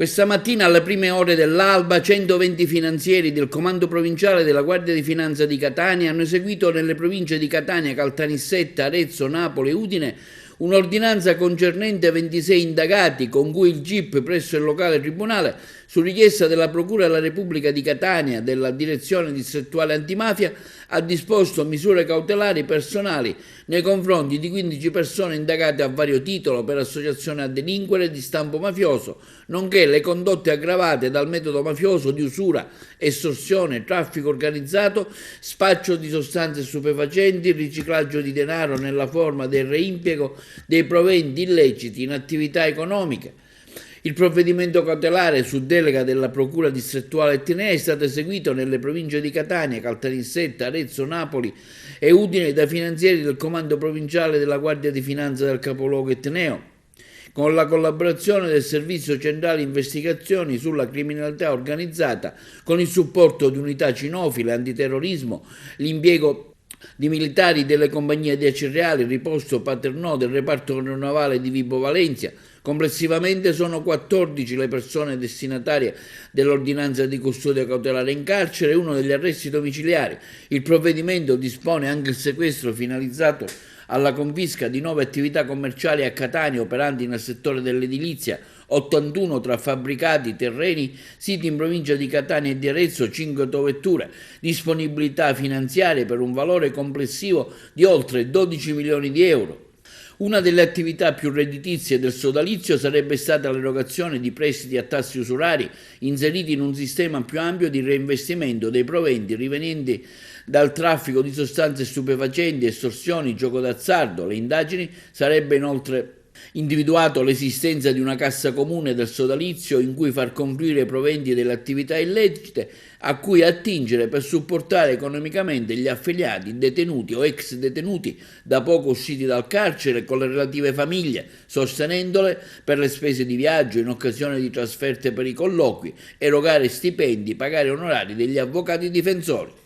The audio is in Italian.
Questa mattina alle prime ore dell'alba 120 finanzieri del Comando Provinciale della Guardia di Finanza di Catania hanno eseguito nelle province di Catania, Caltanissetta, Arezzo, Napoli e Udine un'ordinanza concernente 26 indagati con cui il GIP presso il locale tribunale, su richiesta della Procura della Repubblica di Catania della Direzione Distrettuale Antimafia, ha disposto misure cautelari personali nei confronti di 15 persone indagate a vario titolo per associazione a delinquere di stampo mafioso, nonché le condotte aggravate dal metodo mafioso di usura, estorsione, traffico organizzato, spaccio di sostanze stupefacenti, riciclaggio di denaro nella forma del reimpiego dei proventi illeciti in attività economiche. Il provvedimento cautelare su delega della Procura distrettuale etnea è stato eseguito nelle province di Catania, Caltanissetta, Arezzo, Napoli e Udine da finanzieri del Comando Provinciale della Guardia di Finanza del capoluogo etneo, con la collaborazione del Servizio Centrale Investigazioni sulla Criminalità Organizzata, con il supporto di unità cinofile, antiterrorismo, l'impiego di militari delle compagnie di Acireali, Riposto, Paternò, del reparto aeronavale di Vibo Valentia. Complessivamente sono 14 le persone destinatarie dell'ordinanza di custodia cautelare in carcere e uno degli arresti domiciliari. Il provvedimento dispone anche il sequestro finalizzato alla confisca di 9 attività commerciali a Catania operanti nel settore dell'edilizia, 81 tra fabbricati, terreni, siti in provincia di Catania e di Arezzo, 5 autovetture, disponibilità finanziarie per un valore complessivo di oltre 12 milioni di euro. Una delle attività più redditizie del sodalizio sarebbe stata l'erogazione di prestiti a tassi usurari inseriti in un sistema più ampio di reinvestimento dei proventi rivenienti dal traffico di sostanze stupefacenti, estorsioni, gioco d'azzardo. Le indagini sarebbe inoltre individuato l'esistenza di una cassa comune del sodalizio in cui far confluire i proventi delle attività illecite a cui attingere per supportare economicamente gli affiliati, detenuti o ex detenuti da poco usciti dal carcere con le relative famiglie, sostenendole per le spese di viaggio in occasione di trasferte per i colloqui, erogare stipendi, pagare onorari degli avvocati difensori.